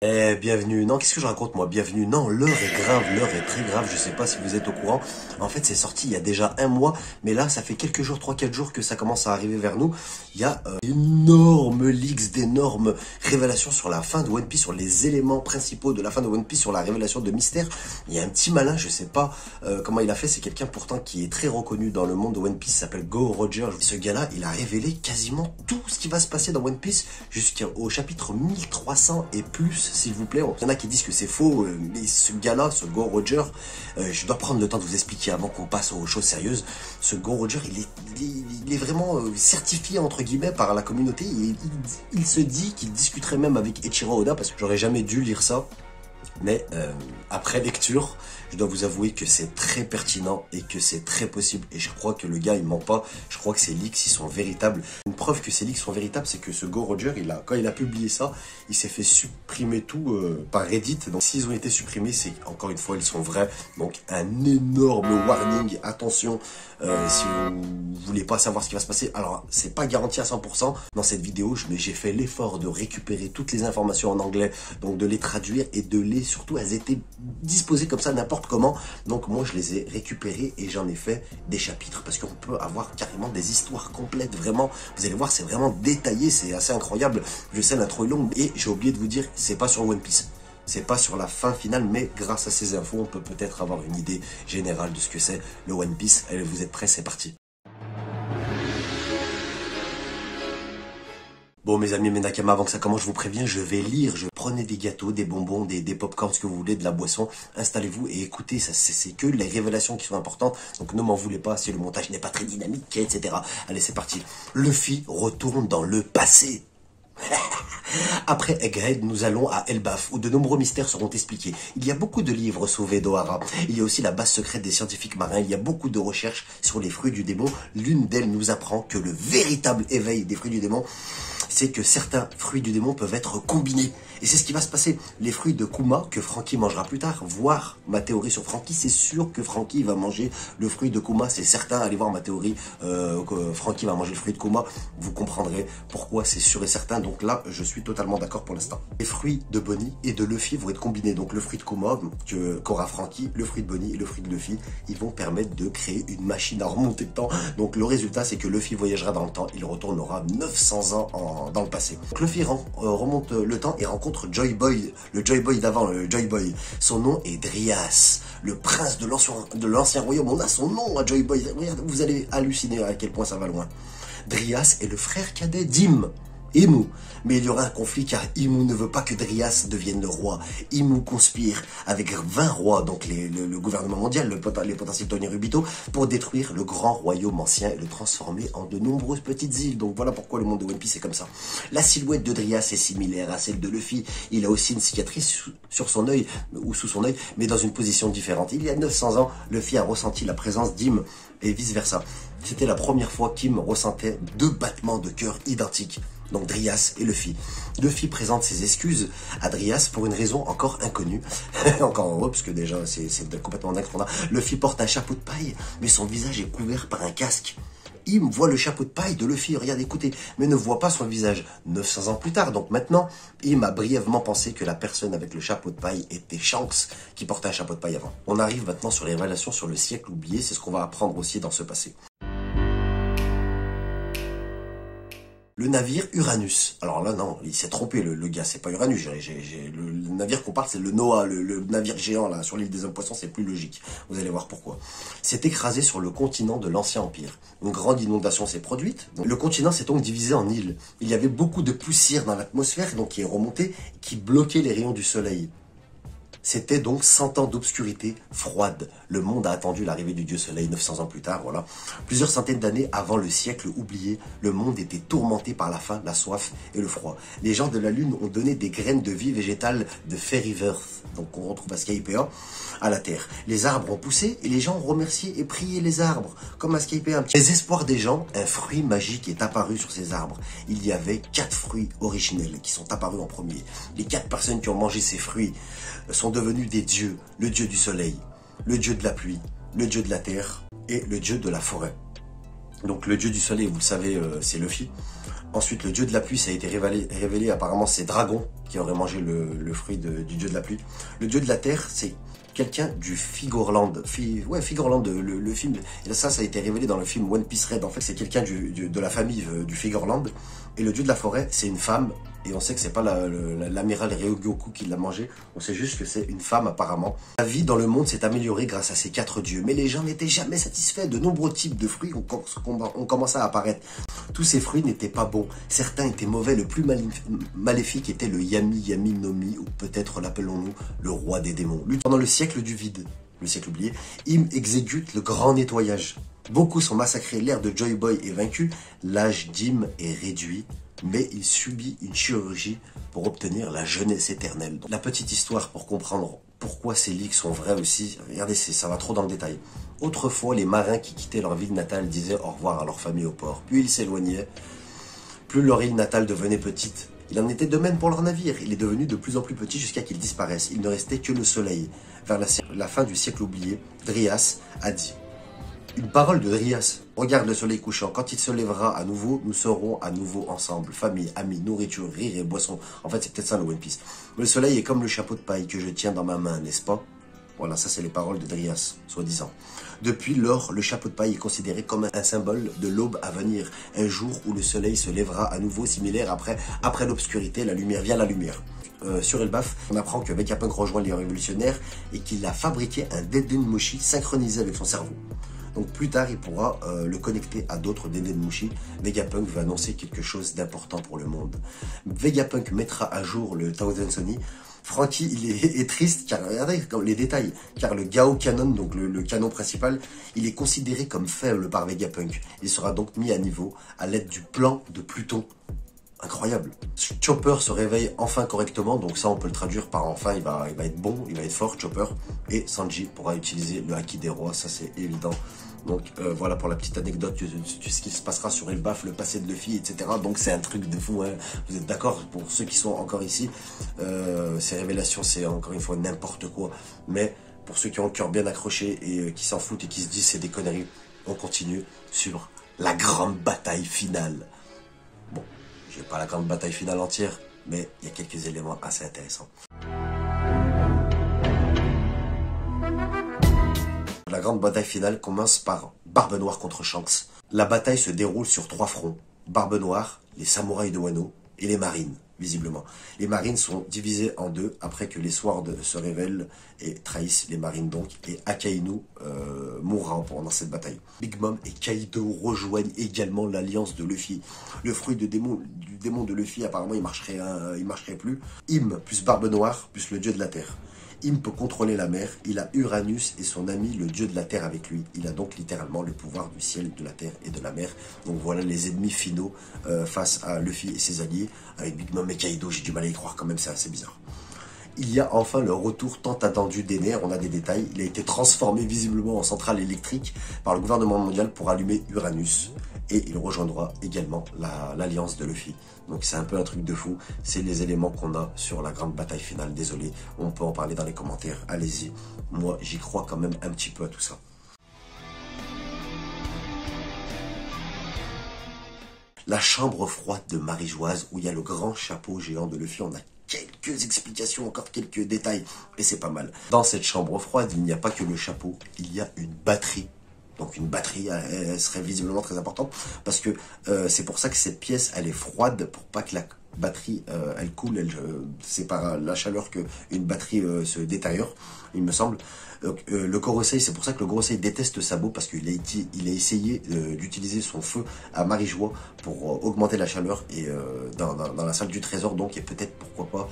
Bienvenue. Non, qu'est-ce que je raconte moi? Bienvenue. Non, l'heure est grave, l'heure est très grave. Je sais pas si vous êtes au courant. En fait, c'est sorti il y a déjà un mois, mais là, ça fait quelques jours, 3, 4 jours que ça commence à arriver vers nous. Il y a d'énormes leaks, d'énormes révélations sur la fin de One Piece, sur les éléments principaux de la fin de One Piece, sur la révélation de Mystère. Il y a un petit malin, je sais pas comment il a fait. C'est quelqu'un pourtant qui est très reconnu dans le monde de One Piece. Il s'appelle Go Roger. Ce gars-là, il a révélé quasiment tout ce qui va se passer dans One Piece jusqu'au chapitre 1300 et plus. S'il vous plaît, il y en a qui disent que c'est faux, mais ce gars-là, ce Go Roger, je dois prendre le temps de vous expliquer avant qu'on passe aux choses sérieuses. Ce Go Roger, il est vraiment certifié entre guillemets par la communauté. Il se dit qu'il discuterait même avec Eiichiro Oda, parce que j'aurais jamais dû lire ça. Mais après lecture, je dois vous avouer que c'est très pertinent et que c'est très possible. Et je crois que le gars, il ment pas. Je crois que ces leaks, ils sont véritables. Une preuve que ces leaks sont véritables, c'est que ce Go Roger, quand il a publié ça, il s'est fait supprimer tout par Reddit. Donc s'ils ont été supprimés, c'est encore une fois, ils sont vrais. Donc un énorme warning. Attention, si vous voulez pas savoir ce qui va se passer. Alors, c'est pas garanti à 100% dans cette vidéo, mais j'ai fait l'effort de récupérer toutes les informations en anglais, donc de les traduire et de les, surtout, elles étaient disposées comme ça n'importe comment. Donc moi, je les ai récupérées et j'en ai fait des chapitres parce qu'on peut avoir carrément des histoires complètes. Vraiment, vous allez voir, c'est vraiment détaillé, c'est assez incroyable. Je sais, l'intro est longue et j'ai oublié de vous dire, c'est pas sur One Piece. C'est pas sur la fin finale, mais grâce à ces infos, on peut peut-être avoir une idée générale de ce que c'est le One Piece. Allez, vous êtes prêts, c'est parti. Bon, mes amis, mes nakamas, avant que ça commence, je vous préviens, je vais lire. Prenez des gâteaux, des bonbons, des pop-corn, ce que vous voulez, de la boisson. Installez-vous et écoutez, ça c'est que les révélations qui sont importantes. Donc ne m'en voulez pas si le montage n'est pas très dynamique, etc. Allez, c'est parti. Luffy retourne dans le passé. Après Egghead, nous allons à Elbaf, où de nombreux mystères seront expliqués. Il y a beaucoup de livres sauvés d'Ohara. Il y a aussi la base secrète des scientifiques marins. Il y a beaucoup de recherches sur les fruits du démon. L'une d'elles nous apprend que le véritable éveil des fruits du démon, c'est que certains fruits du démon peuvent être combinés. Et c'est ce qui va se passer. Les fruits de Kuma, que Franky mangera plus tard, voir ma théorie sur Franky, c'est sûr que Franky va manger le fruit de Kuma, c'est certain. Allez voir ma théorie, que Franky va manger le fruit de Kuma, vous comprendrez pourquoi, c'est sûr et certain. Donc là, je suis totalement d'accord pour l'instant. Les fruits de Bonnie et de Luffy vont être combinés. Donc le fruit de Kuma, qu'aura Franky, le fruit de Bonnie et le fruit de Luffy, ils vont permettre de créer une machine à remonter le temps. Donc le résultat, c'est que Luffy voyagera dans le temps, il retournera 900 ans dans le passé. Donc Luffy remonte le temps et rencontre Joy Boy, le Joy Boy d'avant, le Joy Boy. Son nom est Dryas, le prince de l'ancien royaume. On a son nom à Joy Boy. Regarde, vous allez halluciner à quel point ça va loin. Dryas est le frère cadet d'Imu. Mais il y aura un conflit car Imu ne veut pas que Dryas devienne le roi. Imu conspire avec 20 rois, donc le gouvernement mondial, les potentiels Tonnerubito, pour détruire le grand royaume ancien et le transformer en de nombreuses petites îles. Donc voilà pourquoi le monde de One Piece est comme ça. La silhouette de Dryas est similaire à celle de Luffy. Il a aussi une cicatrice sur son œil, ou sous son œil, mais dans une position différente. Il y a 900 ans, Luffy a ressenti la présence d'Im et vice versa. C'était la première fois qu'Im ressentait deux battements de cœur identiques. Donc Dryas et Luffy. Luffy présente ses excuses à Dryas pour une raison encore inconnue. Encore heureux, parce que déjà c'est complètement dingue qu'on a. Luffy porte un chapeau de paille, mais son visage est couvert par un casque. Im voit le chapeau de paille de Luffy, regarde, écoutez, mais ne voit pas son visage 900 ans plus tard. Donc maintenant, Im a brièvement pensé que la personne avec le chapeau de paille était Shanks, qui portait un chapeau de paille avant. On arrive maintenant sur les révélations sur le siècle oublié, c'est ce qu'on va apprendre aussi dans ce passé. Le navire Uranus. Alors là, non, il s'est trompé, le gars, c'est pas Uranus. Le navire qu'on parle, c'est le Noah, le navire géant, là, sur l'île des hommes poissons, c'est plus logique. Vous allez voir pourquoi. C'est écrasé sur le continent de l'Ancien Empire. Une grande inondation s'est produite. Le continent s'est donc divisé en îles. Il y avait beaucoup de poussière dans l'atmosphère, donc qui est remontée, qui bloquait les rayons du soleil. C'était donc 100 ans d'obscurité froide. Le monde a attendu l'arrivée du dieu soleil 900 ans plus tard, voilà. Plusieurs centaines d'années avant le siècle oublié, le monde était tourmenté par la faim, la soif et le froid. Les gens de la Lune ont donné des graines de vie végétale de Fairyverse, donc on retrouve à Skypiea, à la Terre. Les arbres ont poussé et les gens ont remercié et prié les arbres, comme à Skypiea. Les espoirs des gens, un fruit magique est apparu sur ces arbres. Il y avait 4 fruits originels qui sont apparus en premier. Les 4 personnes qui ont mangé ces fruits sont devenus des dieux, le dieu du soleil, le dieu de la pluie, le dieu de la terre et le dieu de la forêt. Donc le dieu du soleil, vous le savez, c'est Luffy. Ensuite, le dieu de la pluie, ça a été révélé apparemment, c'est Dragon qui aurait mangé le fruit du dieu de la pluie. Le dieu de la terre, c'est quelqu'un du Figurland. Ouais, Figurland, le film. Et ça a été révélé dans le film One Piece Red. En fait, c'est quelqu'un de la famille du Figurland. Et le dieu de la forêt, c'est une femme. Et on sait que c'est pas l'amiral Ryugoku qui l'a mangé. On sait juste que c'est une femme apparemment. La vie dans le monde s'est améliorée grâce à ces 4 dieux. Mais les gens n'étaient jamais satisfaits. De nombreux types de fruits ont commencé à apparaître. Tous ces fruits n'étaient pas bons. Certains étaient mauvais. Le plus maléfique était le Yami Yami no Mi, ou peut-être l'appelons-nous le roi des démons. Pendant le siècle du vide, le siècle oublié, Im exécute le grand nettoyage. Beaucoup sont massacrés, l'ère de Joy Boy est vaincue, l'âge d'Im est réduit, mais il subit une chirurgie pour obtenir la jeunesse éternelle. Donc, la petite histoire pour comprendre pourquoi ces leaks sont vrais aussi, regardez, ça va trop dans le détail. Autrefois, les marins qui quittaient leur ville natale disaient au revoir à leur famille au port, puis ils s'éloignaient. Plus leur île natale devenait petite, il en était de même pour leur navire. Il est devenu de plus en plus petit jusqu'à qu'il disparaisse. Il ne restait que le soleil. Vers la fin du siècle oublié, Dryas a dit: une parole de Dryas. Regarde le soleil couchant. Quand il se lèvera à nouveau, nous serons à nouveau ensemble. Famille, amis, nourriture, rire et boisson. En fait, c'est peut-être ça le One Piece. Le soleil est comme le chapeau de paille que je tiens dans ma main, n'est-ce pas? Voilà, ça c'est les paroles de Dryas, soi-disant. Depuis lors, le chapeau de paille est considéré comme un symbole de l'aube à venir. Un jour où le soleil se lèvera à nouveau, similaire après l'obscurité, la lumière vient la lumière. Sur Elbaf, on apprend que Vegapunk rejoint les révolutionnaires et qu'il a fabriqué un Dendenmushi synchronisé avec son cerveau. Donc plus tard, il pourra le connecter à d'autres Dendenmushi. Vegapunk va annoncer quelque chose d'important pour le monde. Vegapunk mettra à jour le Thousand Sunny. Franky, il est triste, car regardez les détails, car le Gao Canon, donc le canon principal, il est considéré comme faible par Vegapunk. Il sera donc mis à niveau à l'aide du plan de Pluton. Incroyable. Chopper se réveille enfin correctement, donc ça on peut le traduire par enfin, il va être bon, il va être fort, Chopper. Et Sanji pourra utiliser le Haki des rois, ça c'est évident. Donc voilà pour la petite anecdote de ce qui se passera sur Elbaf, le passé de Luffy, etc. Donc c'est un truc de fou, hein. Vous êtes d'accord? Pour ceux qui sont encore ici, ces révélations c'est encore une fois n'importe quoi. Mais pour ceux qui ont le cœur bien accroché et qui s'en foutent et qui se disent c'est des conneries, on continue sur la grande bataille finale. Bon, j'ai pas la grande bataille finale entière, mais il y a quelques éléments assez intéressants. La grande bataille finale commence par Barbe Noire contre Shanks. La bataille se déroule sur 3 fronts. Barbe Noire, les samouraïs de Wano et les marines, visiblement. Les marines sont divisées en 2 après que les Swords se révèlent et trahissent les marines donc. Et Akainu mourra pendant cette bataille. Big Mom et Kaido rejoignent également l'alliance de Luffy. Le fruit du démon de Luffy, apparemment, il marcherait plus. Im plus Barbe Noire plus le dieu de la terre. Im peut contrôler la mer, il a Uranus et son ami le dieu de la terre avec lui. Il a donc littéralement le pouvoir du ciel, de la terre et de la mer. Donc voilà les ennemis finaux face à Luffy et ses alliés. Avec Big Mom et Kaido, j'ai du mal à y croire quand même, c'est assez bizarre. Il y a enfin le retour tant attendu d'Ener, on a des détails. Il a été transformé visiblement en centrale électrique par le gouvernement mondial pour allumer Uranus. Et il rejoindra également l'alliance de Luffy. Donc c'est un peu un truc de fou. C'est les éléments qu'on a sur la grande bataille finale. Désolé, on peut en parler dans les commentaires. Allez-y. Moi, j'y crois quand même un petit peu à tout ça. La chambre froide de Marie-Joise, où il y a le grand chapeau géant de Luffy. On a quelques explications, encore quelques détails. Et c'est pas mal. Dans cette chambre froide, il n'y a pas que le chapeau. Il y a une batterie. Donc une batterie, elle serait visiblement très importante, parce que c'est pour ça que cette pièce, elle est froide, pour pas que la batterie, elle coule, c'est par la chaleur qu'une batterie se détériore, il me semble. Donc, le Gorosei, c'est pour ça que le Gorosei déteste Sabo, parce qu'il a essayé d'utiliser son feu à Marie-Joie pour augmenter la chaleur et dans la salle du trésor, donc, et peut-être, pourquoi pas,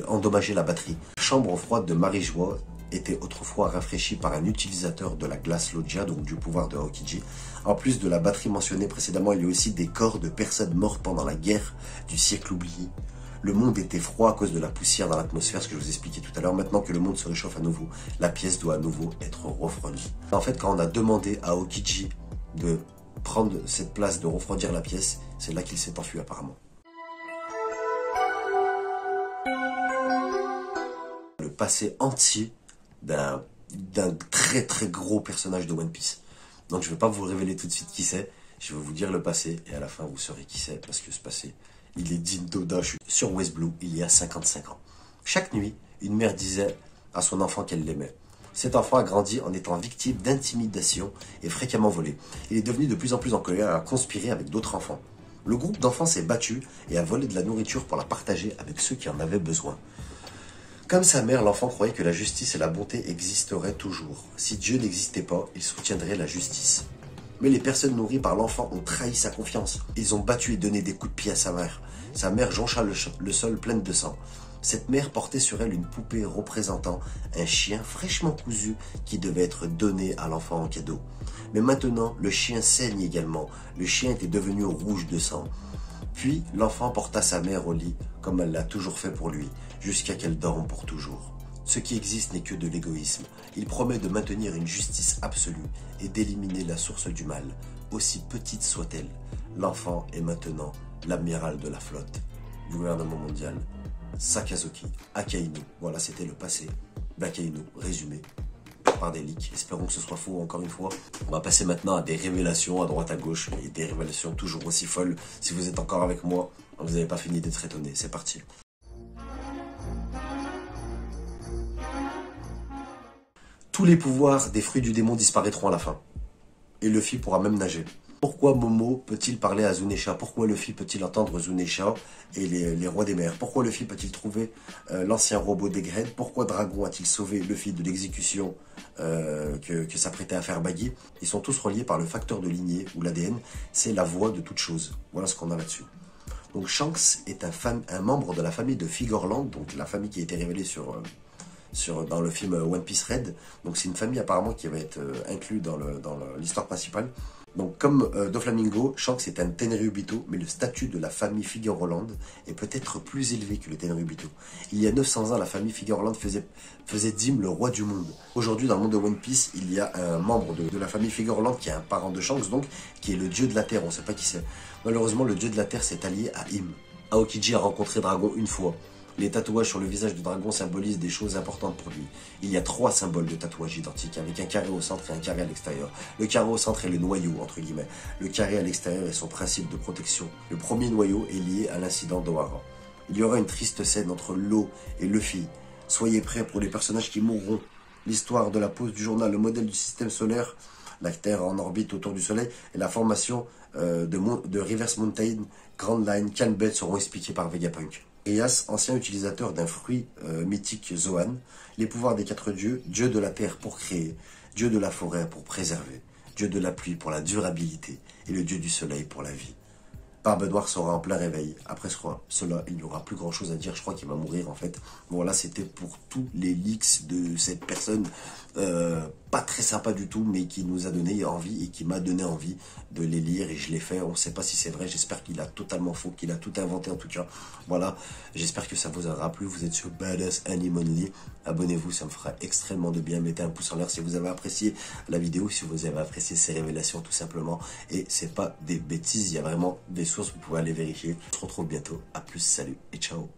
endommager la batterie. La chambre froide de Marie-Joie était autrefois rafraîchi par un utilisateur de la glace Loggia, donc du pouvoir de Aokiji. En plus de la batterie mentionnée précédemment, il y a aussi des corps de personnes mortes pendant la guerre du siècle oublié. Le monde était froid à cause de la poussière dans l'atmosphère, ce que je vous expliquais tout à l'heure. Maintenant que le monde se réchauffe à nouveau, la pièce doit à nouveau être refroidie. En fait, quand on a demandé à Aokiji de prendre cette place, de refroidir la pièce, c'est là qu'il s'est enfui apparemment. Le passé entier d'un très très gros personnage de One Piece. Donc je ne vais pas vous révéler tout de suite qui c'est. Je vais vous dire le passé et à la fin vous saurez qui c'est parce que ce passé, il est digne d'audace. Sur West Blue, il y a 55 ans. Chaque nuit, une mère disait à son enfant qu'elle l'aimait. Cet enfant a grandi en étant victime d'intimidation et fréquemment volé. Il est devenu de plus en plus en colère et a conspiré avec d'autres enfants. Le groupe d'enfants s'est battu et a volé de la nourriture pour la partager avec ceux qui en avaient besoin. Comme sa mère, l'enfant croyait que la justice et la bonté existeraient toujours. Si Dieu n'existait pas, il soutiendrait la justice. Mais les personnes nourries par l'enfant ont trahi sa confiance. Ils ont battu et donné des coups de pied à sa mère. Sa mère joncha le sol pleine de sang. Cette mère portait sur elle une poupée représentant un chien fraîchement cousu qui devait être donné à l'enfant en cadeau. Mais maintenant, le chien saigne également. Le chien était devenu rouge de sang. Puis, l'enfant porta sa mère au lit, comme elle l'a toujours fait pour lui, jusqu'à qu'elle dorme pour toujours. Ce qui existe n'est que de l'égoïsme. Il promet de maintenir une justice absolue et d'éliminer la source du mal, aussi petite soit-elle. L'enfant est maintenant l'amiral de la flotte du gouvernement mondial. Sakazuki Akainu. Voilà, c'était le passé d'Akainu, résumé par des leaks. Espérons que ce soit faux encore une fois. On va passer maintenant à des révélations à droite à gauche et des révélations toujours aussi folles. Si vous êtes encore avec moi, vous n'avez pas fini d'être étonné. C'est parti. Tous les pouvoirs des fruits du démon disparaîtront à la fin. Et Luffy pourra même nager. Pourquoi Momo peut-il parler à Zunisha? Pourquoi Luffy peut-il entendre Zunisha et les rois des mers? Pourquoi Luffy peut-il trouver l'ancien robot des graines? Pourquoi Dragon a-t-il sauvé Luffy de l'exécution que s'apprêtait à faire Baggy? Ils sont tous reliés par le facteur de lignée, ou l'ADN, c'est la voix de toute chose. Voilà ce qu'on a là-dessus. Donc Shanks est un membre de la famille de Figurland, donc la famille qui a été révélée dans le film One Piece Red. Donc c'est une famille apparemment qui va être inclue dans l'histoire principale. Donc comme Doflamingo, Shanks est un Tenryubito, mais le statut de la famille Figueroland est peut-être plus élevé que le Tenryubito. Il y a 900 ans, la famille Figueroland faisait Dim le roi du monde. Aujourd'hui, dans le monde de One Piece, il y a un membre de la famille Figueroland qui est un parent de Shanks, donc, qui est le dieu de la terre, on ne sait pas qui c'est. Malheureusement, le dieu de la terre s'est allié à Im. Aokiji a rencontré Dragon une fois. Les tatouages sur le visage de Dragon symbolisent des choses importantes pour lui. Il y a 3 symboles de tatouage identiques, avec un carré au centre et un carré à l'extérieur. Le carré au centre est le noyau, entre guillemets. Le carré à l'extérieur est son principe de protection. Le premier noyau est lié à l'incident d'Ohara. Il y aura une triste scène entre Law et Luffy. Soyez prêts pour les personnages qui mourront. L'histoire de la pose du journal, le modèle du système solaire, la Terre en orbite autour du Soleil, et la formation de Reverse Mountain, Grand Line, Canbet seront expliqués par Vegapunk. Rias, ancien utilisateur d'un fruit mythique Zoan, les pouvoirs des 4 dieux, dieu de la terre pour créer, dieu de la forêt pour préserver, dieu de la pluie pour la durabilité et le dieu du soleil pour la vie. Barbe Noire sera en plein réveil. Après cela, il n'y aura plus grand chose à dire. Je crois qu'il va mourir en fait. Voilà, c'était pour tous les leaks de cette personne. Pas très sympa du tout, mais qui nous a donné envie et qui m'a donné envie de les lire. Et je l'ai fait. On ne sait pas si c'est vrai. J'espère qu'il a totalement faux, qu'il a tout inventé en tout cas. Voilà, j'espère que ça vous aura plu. Vous êtes sur Badass Anime Only. Abonnez-vous, ça me fera extrêmement de bien. Mettez un pouce en l'air si vous avez apprécié la vidéo, si vous avez apprécié ces révélations tout simplement. Et c'est pas des bêtises, il y a vraiment des sources, vous pouvez aller vérifier. On se retrouve bientôt. À plus, salut et ciao.